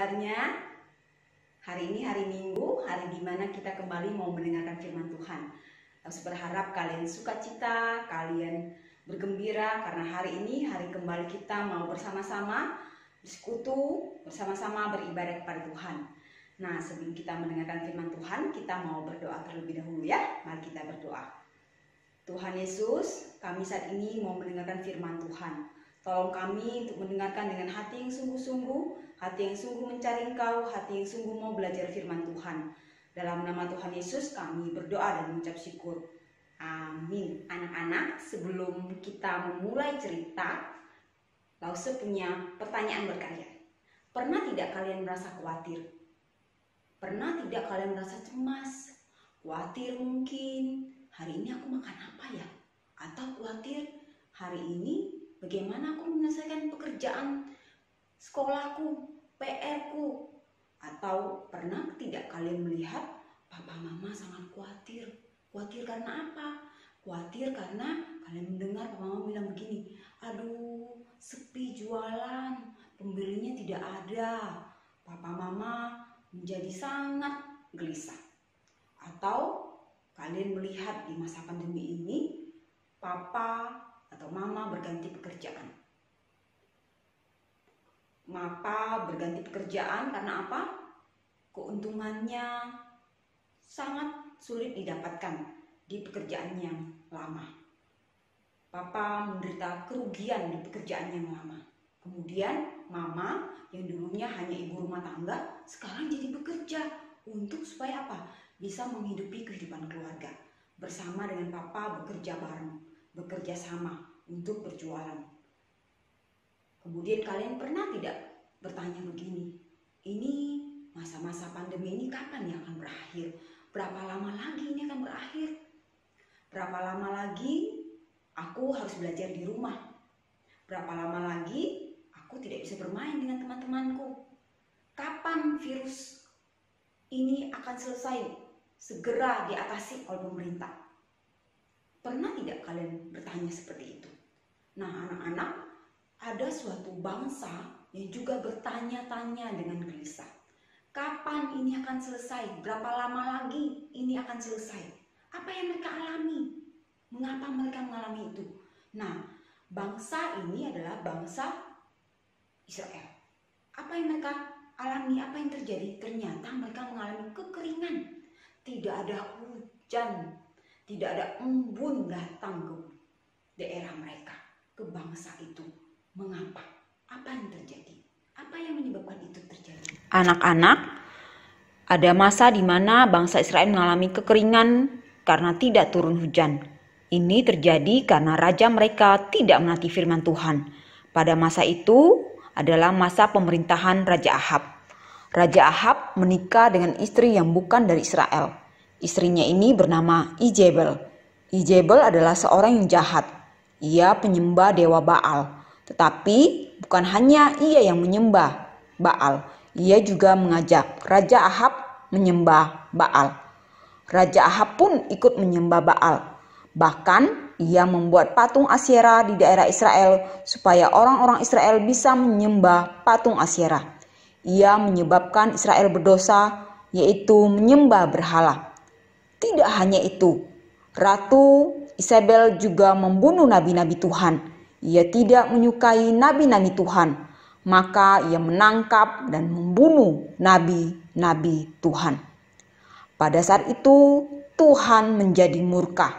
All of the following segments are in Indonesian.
kabarnya? Hari ini hari Minggu, hari dimana kita kembali mau mendengarkan firman Tuhan. Terus berharap kalian sukacita, kalian bergembira karena hari ini hari kembali kita mau bersama-sama bersekutu, bersama-sama beribadah kepada Tuhan. Nah, sebelum kita mendengarkan firman Tuhan, kita mau berdoa terlebih dahulu ya. Mari kita berdoa. Tuhan Yesus, kami saat ini mau mendengarkan firman Tuhan. Tolong kami untuk mendengarkan dengan hati yang sungguh-sungguh, hati yang sungguh mencari Engkau, hati yang sungguh mau belajar firman Tuhan. Dalam nama Tuhan Yesus kami berdoa dan mengucap syukur. Amin. Anak-anak, sebelum kita memulai cerita, Lause punya pertanyaan berkarya. Pernah tidak kalian merasa khawatir? Pernah tidak kalian merasa cemas? Khawatir mungkin, hari ini aku makan apa ya? Atau khawatir, hari ini bagaimana aku menyelesaikan pekerjaan sekolahku, PR-ku? Atau pernah tidak kalian melihat papa mama sangat khawatir? Khawatir karena apa? Khawatir karena kalian mendengar papa mama bilang begini, aduh sepi jualan, pembelinya tidak ada. Papa mama menjadi sangat gelisah. Atau kalian melihat di masa pandemi ini, papa atau mama berganti pekerjaan. Mama berganti pekerjaan karena apa? Keuntungannya sangat sulit didapatkan di pekerjaan yang lama. Papa menderita kerugian di pekerjaan yang lama. Kemudian mama yang dulunya hanya ibu rumah tangga sekarang jadi bekerja untuk supaya apa? Bisa menghidupi kehidupan keluarga. Bersama dengan papa bekerja bareng, bekerja sama untuk berjualan. Kemudian kalian pernah tidak bertanya begini, ini masa-masa pandemi ini kapan ya akan berakhir? Berapa lama lagi ini akan berakhir? Berapa lama lagi aku harus belajar di rumah? Berapa lama lagi aku tidak bisa bermain dengan teman-temanku? Kapan virus ini akan selesai? Segera diatasi oleh pemerintah. Pernah tidak kalian bertanya seperti itu? Nah, anak-anak, ada suatu bangsa yang juga bertanya-tanya dengan gelisah. Kapan ini akan selesai? Berapa lama lagi ini akan selesai? Apa yang mereka alami? Mengapa mereka mengalami itu? Nah, bangsa ini adalah bangsa Israel. Apa yang mereka alami? Apa yang terjadi? Ternyata mereka mengalami kekeringan. Tidak ada hujan. Tidak ada embun datang ke daerah mereka, ke bangsa itu. Mengapa? Apa yang terjadi? Apa yang menyebabkan itu terjadi? Anak-anak, ada masa di mana bangsa Israel mengalami kekeringan karena tidak turun hujan. Ini terjadi karena raja mereka tidak menaati firman Tuhan. Pada masa itu adalah masa pemerintahan Raja Ahab. Raja Ahab menikah dengan istri yang bukan dari Israel. Istrinya ini bernama Izebel. Izebel adalah seorang yang jahat. Ia penyembah dewa Baal. Tetapi bukan hanya ia yang menyembah Baal. Ia juga mengajak Raja Ahab menyembah Baal. Raja Ahab pun ikut menyembah Baal. Bahkan ia membuat patung Asyera di daerah Israel supaya orang-orang Israel bisa menyembah patung Asyera. Ia menyebabkan Israel berdosa, yaitu menyembah berhala. Tidak hanya itu, Ratu Izebel juga membunuh nabi-nabi Tuhan. Ia tidak menyukai nabi-nabi Tuhan, maka ia menangkap dan membunuh nabi-nabi Tuhan. Pada saat itu Tuhan menjadi murka.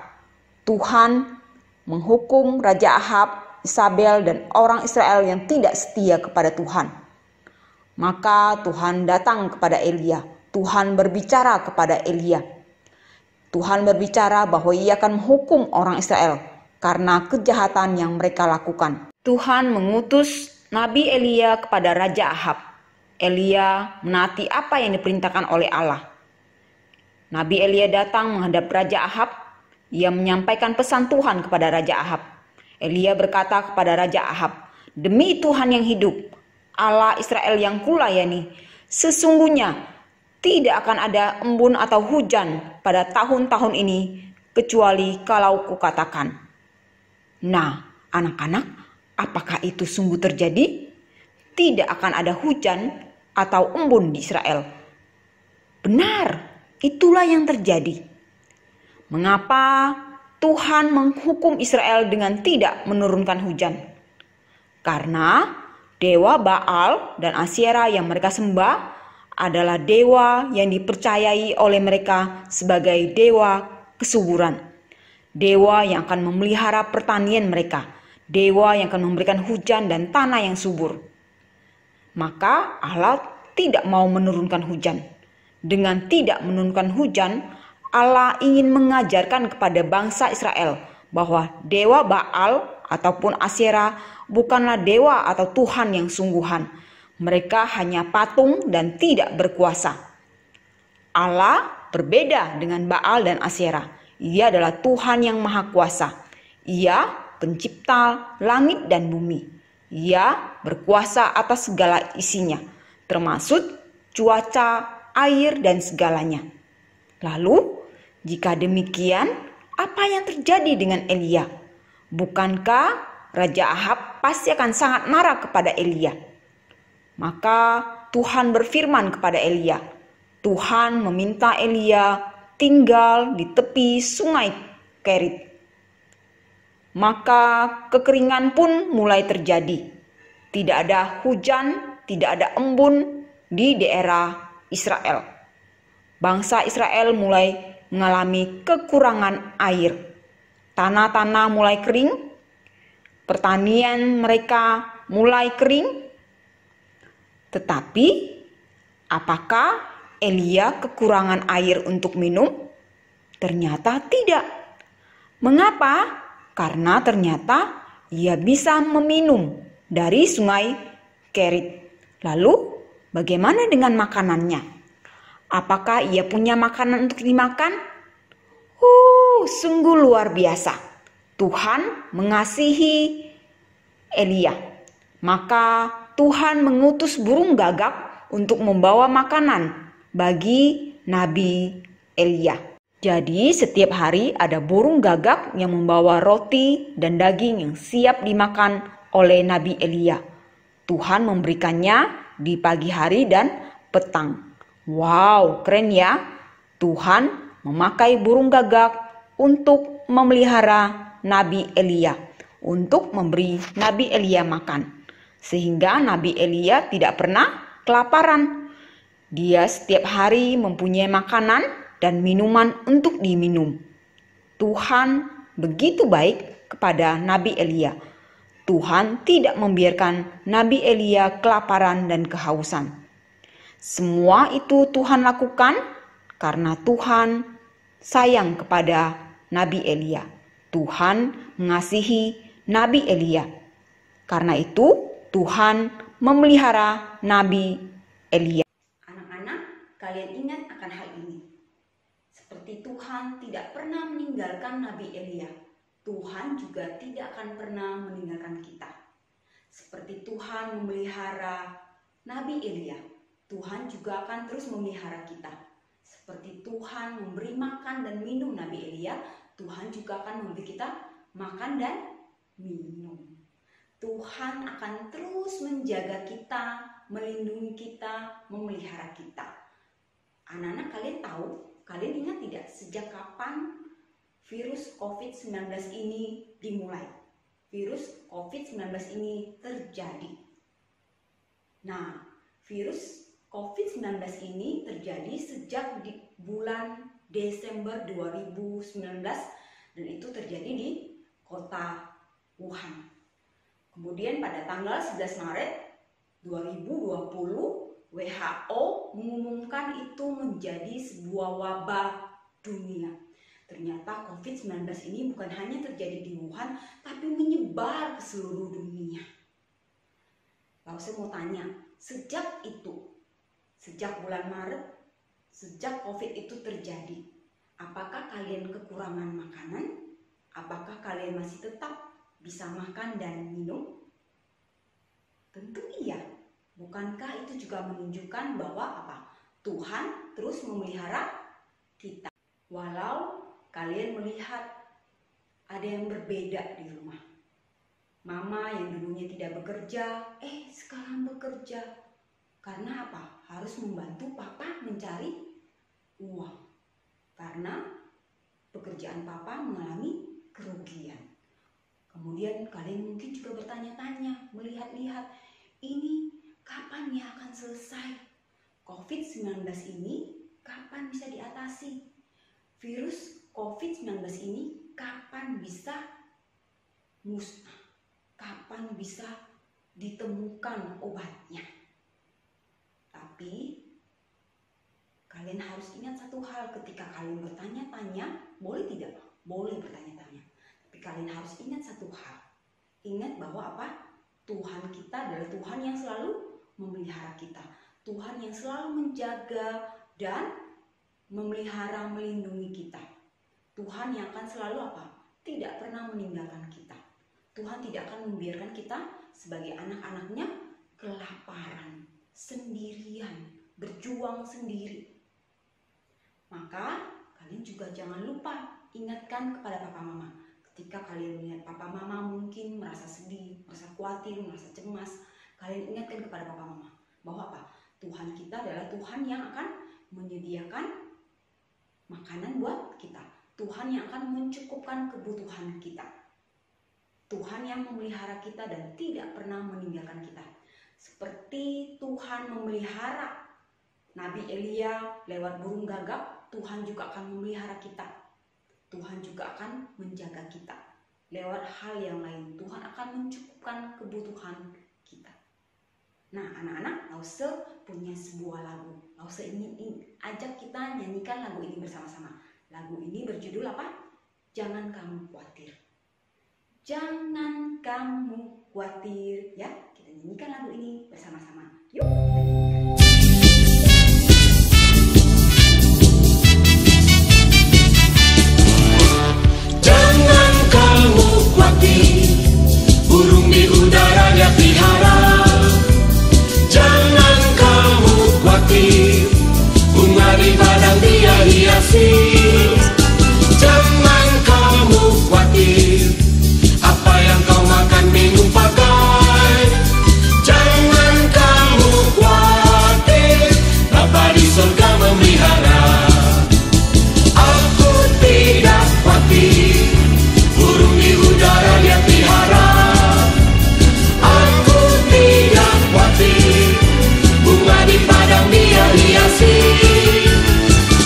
Tuhan menghukum Raja Ahab, Izebel dan orang Israel yang tidak setia kepada Tuhan. Maka Tuhan datang kepada Elia. Tuhan berbicara kepada Elia. Tuhan berbicara bahwa ia akan menghukum orang Israel karena kejahatan yang mereka lakukan. Tuhan mengutus Nabi Elia kepada Raja Ahab. Elia menaati apa yang diperintahkan oleh Allah. Nabi Elia datang menghadap Raja Ahab. Ia menyampaikan pesan Tuhan kepada Raja Ahab. Elia berkata kepada Raja Ahab, "Demi Tuhan yang hidup, Allah Israel yang kulayani, sesungguhnya tidak akan ada embun atau hujan pada tahun-tahun ini kecuali kalau kukatakan." Nah, anak-anak, apakah itu sungguh terjadi? Tidak akan ada hujan atau embun di Israel. Benar, itulah yang terjadi. Mengapa Tuhan menghukum Israel dengan tidak menurunkan hujan? Karena dewa Baal dan Asyera yang mereka sembah adalah dewa yang dipercayai oleh mereka sebagai dewa kesuburan. Dewa yang akan memelihara pertanian mereka. Dewa yang akan memberikan hujan dan tanah yang subur. Maka Allah tidak mau menurunkan hujan. Dengan tidak menurunkan hujan, Allah ingin mengajarkan kepada bangsa Israel bahwa dewa Baal ataupun Asyera bukanlah dewa atau Tuhan yang sungguhan. Mereka hanya patung dan tidak berkuasa. Allah berbeda dengan Baal dan Asyera. Ia adalah Tuhan yang maha kuasa. Ia pencipta langit dan bumi. Ia berkuasa atas segala isinya, termasuk cuaca, air, dan segalanya. Lalu, jika demikian, apa yang terjadi dengan Elia? Bukankah Raja Ahab pasti akan sangat marah kepada Elia? Maka Tuhan berfirman kepada Elia. Tuhan meminta Elia tinggal di tepi sungai Kerit. Maka kekeringan pun mulai terjadi. Tidak ada hujan, tidak ada embun di daerah Israel. Bangsa Israel mulai mengalami kekurangan air. Tanah-tanah mulai kering. Pertanian mereka mulai kering. Tetapi, apakah Elia kekurangan air untuk minum? Ternyata tidak. Mengapa? Karena ternyata ia bisa meminum dari sungai Kerit. Lalu, bagaimana dengan makanannya? Apakah ia punya makanan untuk dimakan? Sungguh luar biasa. Tuhan mengasihi Elia. Maka Tuhan mengutus burung gagak untuk membawa makanan bagi Nabi Elia. Jadi setiap hari ada burung gagak yang membawa roti dan daging yang siap dimakan oleh Nabi Elia. Tuhan memberikannya di pagi hari dan petang. Wow, keren ya. Tuhan memakai burung gagak untuk memelihara Nabi Elia, untuk memberi Nabi Elia makan. Sehingga Nabi Elia tidak pernah kelaparan. Dia setiap hari mempunyai makanan dan minuman untuk diminum. Tuhan begitu baik kepada Nabi Elia. Tuhan tidak membiarkan Nabi Elia kelaparan dan kehausan. Semua itu Tuhan lakukan karena Tuhan sayang kepada Nabi Elia. Tuhan mengasihi Nabi Elia. Karena itu Tuhan memelihara Nabi Elia. Anak-anak, kalian ingat akan hal ini. Seperti Tuhan tidak pernah meninggalkan Nabi Elia, Tuhan juga tidak akan pernah meninggalkan kita. Seperti Tuhan memelihara Nabi Elia, Tuhan juga akan terus memelihara kita. Seperti Tuhan memberi makan dan minum Nabi Elia, Tuhan juga akan memberi kita makan dan minum. Tuhan akan terus menjaga kita, melindungi kita, memelihara kita. Anak-anak, kalian tahu, kalian ingat tidak sejak kapan virus COVID-19 ini dimulai? Virus COVID-19 ini terjadi. Nah, virus COVID-19 ini terjadi sejak di bulan Desember 2019 dan itu terjadi di kota Wuhan. Kemudian pada tanggal 11 Maret 2020 WHO mengumumkan itu menjadi sebuah wabah dunia. Ternyata COVID-19 ini bukan hanya terjadi di Wuhan, tapi menyebar ke seluruh dunia. Lalu saya mau tanya, sejak bulan Maret, sejak COVID itu terjadi, apakah kalian kekurangan makanan? Apakah kalian masih tetap bisa makan dan minum? Tentu iya. Bukankah itu juga menunjukkan bahwa apa? Tuhan terus memelihara kita. Walau kalian melihat ada yang berbeda di rumah. Mama yang dulunya tidak bekerja, sekarang bekerja. Karena apa? Harus membantu papa mencari uang. Karena pekerjaan papa mengalami kerugian. Kemudian kalian mungkin juga bertanya-tanya, melihat-lihat, ini kapan ya akan selesai? COVID-19 ini kapan bisa diatasi? Virus COVID-19 ini kapan bisa musnah? Kapan bisa ditemukan obatnya? Tapi kalian harus ingat satu hal ketika kalian bertanya-tanya, boleh tidak? Boleh bertanya-tanya. Tapi kalian harus ingat satu hal. Ingat bahwa apa? Tuhan kita adalah Tuhan yang selalu memelihara kita. Tuhan yang selalu menjaga dan memelihara, melindungi kita. Tuhan yang akan selalu apa? Tidak pernah meninggalkan kita. Tuhan tidak akan membiarkan kita sebagai anak-anaknya kelaparan, sendirian, berjuang sendiri. Maka kalian juga jangan lupa ingatkan kepada papa mama. Ketika kalian melihat papa mama mungkin merasa sedih, merasa khawatir, merasa cemas, kalian ingatkan kepada papa mama bahwa apa? Tuhan kita adalah Tuhan yang akan menyediakan makanan buat kita. Tuhan yang akan mencukupkan kebutuhan kita. Tuhan yang memelihara kita dan tidak pernah meninggalkan kita. Seperti Tuhan memelihara Nabi Elia lewat burung gagak, Tuhan juga akan memelihara kita. Tuhan juga akan menjaga kita. Lewat hal yang lain, Tuhan akan mencukupkan kebutuhan kita. Nah, anak-anak, Lause punya sebuah lagu. Lause ingin ajak kita nyanyikan lagu ini bersama-sama. Lagu ini berjudul apa? Jangan kamu khawatir. Jangan kamu khawatir. Ya, kita nyanyikan lagu ini bersama-sama. Yuk, nyanyikan. Jangan kamu khawatir, burung di udara dia pelihara. Jangan kamu khawatir, bunga di padang dia hiasi. Jangan kamu khawatir, apa yang kau makan, minum, pakai. Jangan kamu khawatir, Bapa di surga memelihara. Aku tidak khawatir, burung di udara dia pelihara. Aku tidak khawatir, bunga di padang dia hiasi.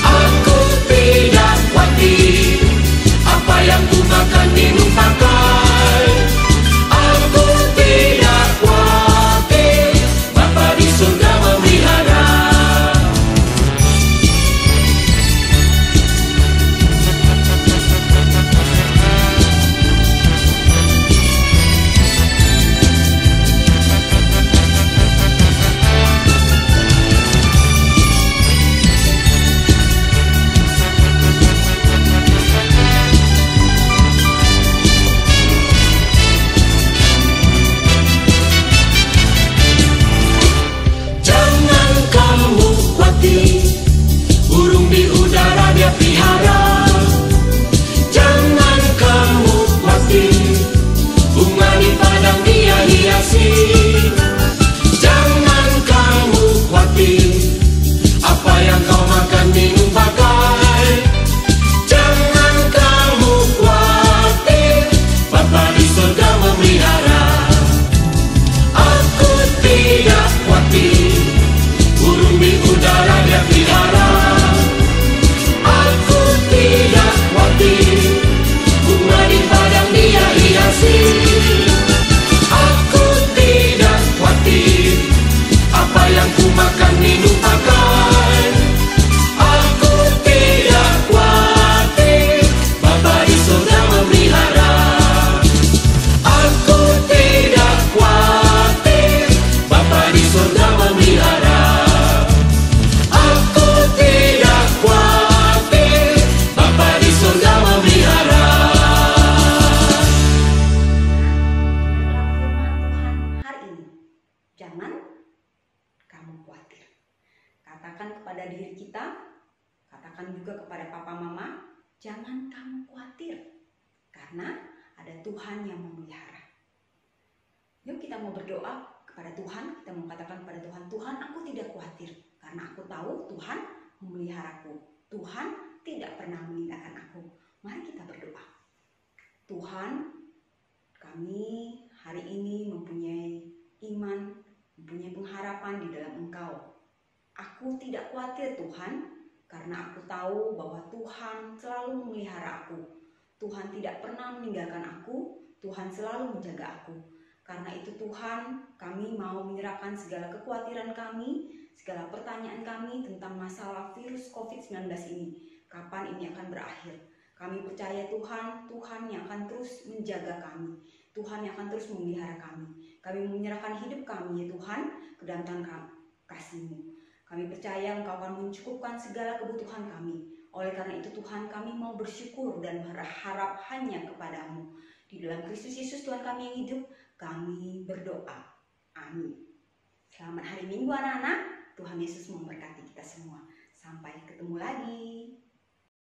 Aku tidak khawatir, apa yang ku makan, minum, pakai. Aku tidak khawatir, Bapa di surga memelihara. Jangan kamu khawatir, burung di udara dia pelihara. Jangan kamu khawatir, bunga di padang dia hiasi. Jangan kamu khawatir, apa yang kau makan, minum, pakai. Jangan kamu khawatir, Bapa di surga memelihara. Aku tidak khawatir, burung di udara dia pelihara. Aku tidak khawatir, bunga di padang dia hiasi. Aku tidak khawatir, apa yang ku makan, minum, pakai. Aku tidak khawatir, Bapa di surga memelihara. Aku tidak khawatir, Bapa di surga memelihara. Aku tidak khawatir, Bapa di surga memelihara. Dalam firman Tuhan hari ini, jangan kamu khawatir. Katakan kepada diri kita, katakan juga kepada papa mama, jangan kamu khawatir. Karena ada Tuhan yang memelihara. Yuk kita mau berdoa kepada Tuhan, kita mengatakan kepada Tuhan, Tuhan, aku tidak khawatir karena aku tahu Tuhan memeliharaku. Tuhan tidak pernah meninggalkan aku. Mari kita berdoa. Tuhan, kami hari ini mempunyai iman, mempunyai pengharapan di dalam Engkau. Aku tidak khawatir Tuhan, karena aku tahu bahwa Tuhan selalu memelihara aku. Tuhan tidak pernah meninggalkan aku, Tuhan selalu menjaga aku. Karena itu Tuhan, kami mau menyerahkan segala kekhawatiran kami, segala pertanyaan kami tentang masalah virus COVID-19 ini. Kapan ini akan berakhir? Kami percaya Tuhan, Tuhan yang akan terus menjaga kami. Tuhan yang akan terus memelihara kami. Kami menyerahkan hidup kami ya Tuhan ke dalam tangan kasih-Mu. Kami percaya Engkau akan mencukupkan segala kebutuhan kami. Oleh karena itu Tuhan, kami mau bersyukur dan berharap hanya kepada-Mu. Di dalam Kristus Yesus Tuhan kami yang hidup, kami berdoa. Amin. Selamat hari Minggu anak-anak. Tuhan Yesus memberkati kita semua. Sampai ketemu lagi.